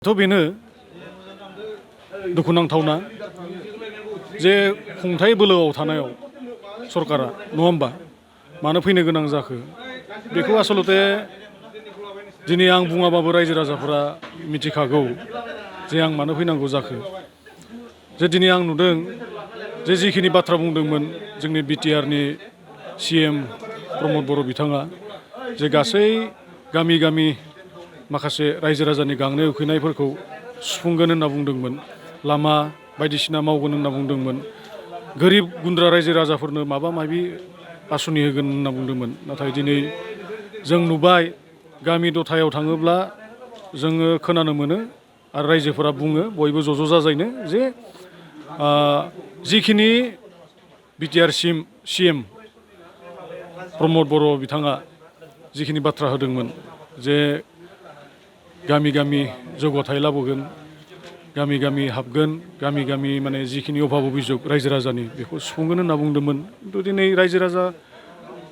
थ' बेनो दुखुनांथावना जे खुंथाय बोलोआव थानायाव सरकारा नङा होमबा मानो फैनो गोनां जाखो बेखौ आसलते दिनै आं बुङाबाबो रायजो राजाफोरा मिथिखागौ जे आं मानो फैनांगौ जाखो जे दिनै आं नुदों जे जिखिनि बाथ्रा बुंदोंमोन जोंनि बिटिआरनि सिएम प्रमद बर' बिथाङा जे गासै गामि गामि माखासे रायजो राजानि गांनाय उखैनायफोरखौ सुफुंगोन होनना बुंदोंमोन लामा बायदिसिना मावगोन होनना बुंदोंमोन गोरिब गुन्द्रा रायजो राजाफोरनो माबा माबि आसुनि होगोन होनना बुंदोंमोन नाथाय दिनै जों नुबाय गामि दथायाव थाङोब्ला जोङो खोनानो मोनो आरो रायजोफोरा बुङो बयबो ज' जाजायनो जे जिखिनि बिटिआर सिएम प्रमद बर' बिथाङा जिखिनि बाथ्रा होदोंमोन जे गामि गामि जौगाथाय लाबोगोन गामि गामि हाबगोन गामि गामि माने जिखिनि अभाब अभियोग रायजो राजानि बेखौ सुफुंगोन होनना बुंदोंमोन खिन्थु दिनै रायजो राजा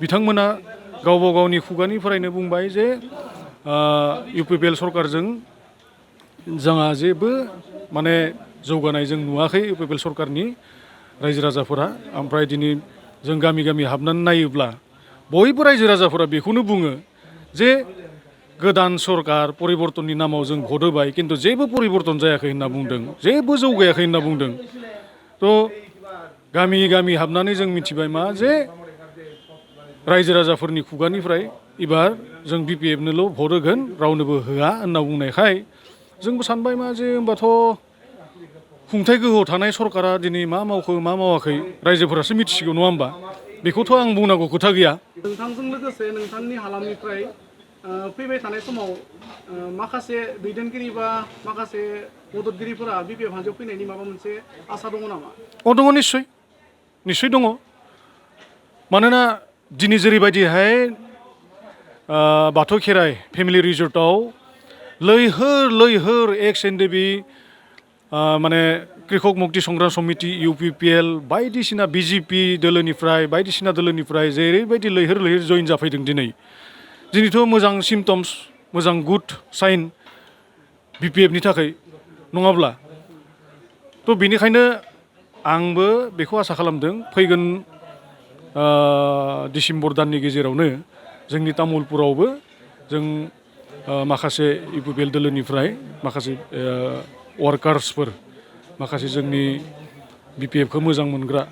बिथांमोना गावबा गावनि खुगानिफ्रायनो बुंबाय जे UPPL सरकारजों जोंहा जेबो माने जौगानाय जों नुवाखै UPPL सरकारनि रायजो राजाफोरा ओमफ्राय दिनै जों गामि गामि हाबनानै नायोब्ला बयबो रायजो राजाफोरा बेखौनो बुङो जे गोदान सरकार परिबर्तननि नामाव जों भट होबाय किन्तु जेबो परिबर्तन जायाखै होनना बुंदों जेबो जौगायाखै होनना बुंदों थ' गामि गामि हाबनानै जों मिथिबाय मा जे रायजो राजाफोरनि खुगानिफ्राय एबार जों BPFनोल' भट होगोन रावनोबो होआ होनना बुंनायखाय जोंबो सानबाय मा जे होमबाथ' खुंथाय गोहोआव थानाय सरकारा दिनै मा मावखो मा मावाखै रायजोफोरासो मिथिसिगौ नङा होमबा बेखौथ' आं बुंनांगौ खोथा गैया नोंथांजों लोगोसे नोंथांनि हालामनिफ्राय फैबाय थानाय समाव माखासे दैदेनगिरि बा माखासे मददगिरिफोरा BPF हान्जायाव फैनायनि माबा मोनसे आसा दङ नामा? दङ निस्सय दङ मानोना दिनै जेरैबायदिहाय बाथौ खेराइ फेमिलि रिजर्टआव लैहोर एक्स एनडिबि माने कृषक मुक्ति संग्राम समिति UPPL बायदिसिना BJP दोलोनिफ्राय बायदिसिना दोलोनिफ्राय जेरैबायदि लैहोर जइन जाफैदों दिनैथ' मोजां सिम्पटम्स मोजां गुड साइन BPFनि थाखाय नङाब्ला थ' बेनिखायनो आंबो बेखौ आसा खालामदों फैगोन डिसेम्बर दाननि गेजेरावनो जोंनि तामुलपुरावबो जों माखासे UPPL दोलोनिफ्राय माखासे वार्कार्सफोर माखासे जोंनि BPFखौ मोजां मोनग्रा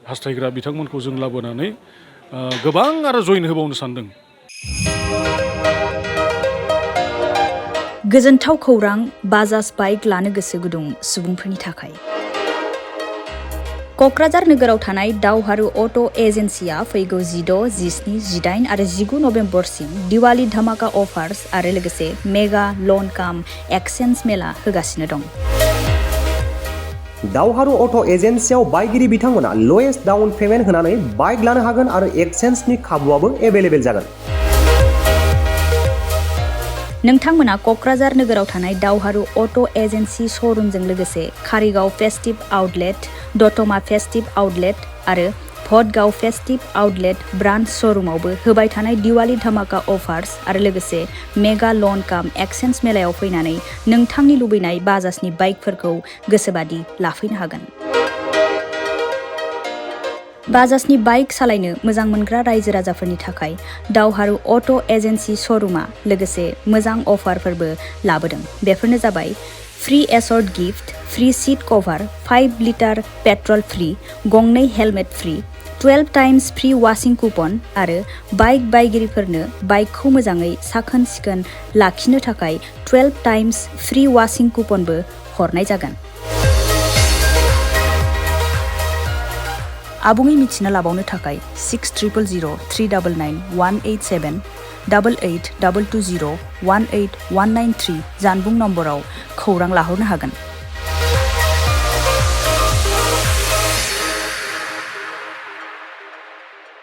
हास्थायग्रा बिथांमोनखौ जों लाबोनानै गोबां आरो जइन होबावनो सानदों। गोजोनथाव खौरां बाजाज बाइक लानो गोसो गुदुं सुबुंफोरनि थाखाय क'क्राझार नोगोराव थानाय दावहारु अट' एजेन्सिया फैगौ 16, 17, 18 आरो 19 नभेम्बरसिम दिवाली धामाका अफार्स आरो लोगोसे मेगा लन काम एक्सचेन्ज मेला होगासिनो दं। दावहारु अट' एजेन्सियाव बायगिरि बिथांमोना लवेस्ट डाउन पेमेन्ट होनानै बाइक लानो हागोन आरो एक्सचेन्जनि खाबुआबो एभेलेबेल जागोन। नोंथांमोना क'क्राझार नोगोराव थानाय दावहारु अट' एजेन्सि श'रुमजों लोगोसे कारिगाव फेस्टिभ आउटलेट, दतमा फेस्टिभ आउटलेट आरो भटगाव फेस्टिभ आउटलेट ब्रान्च श'रुमावबो होबाय थानाय दिवाली धामाका अफार्स आरो लोगोसे मेगा लन काम एक्सचेन्ज मेलायाव फैनानै नोंथांनि लुबैनाय बाजाजनि बाइकफोरखौ गोसोबादि लाफैनो हागोन। बाजाजनि बाइक सालायनो मोजां मोनग्रा रायजो राजाफोरनि थाखाय दावहारु अट' एजेन्सि श'रुमा लोगोसे मोजां अफारफोरबो लाबोदों। बेफोरनो जाबाय फ्री एसर्ट gift, free seat cover, 5 litre petrol free, गंनै helmet free, 12 times free washing coupon आरो बाइक बायगिरिफोरनो बाइकखौ मोजाङै साखोन सिखोन लाखिनो थाखाय 12 टाइम्स फ्री वाशिं कुपनबो हरनाय जागोन। आबुङै मिथिना लाबावनो थाखाय 6000 399 187 88 220 18193 जानबुं नम्बराव खौरां लाहरनो हागोन।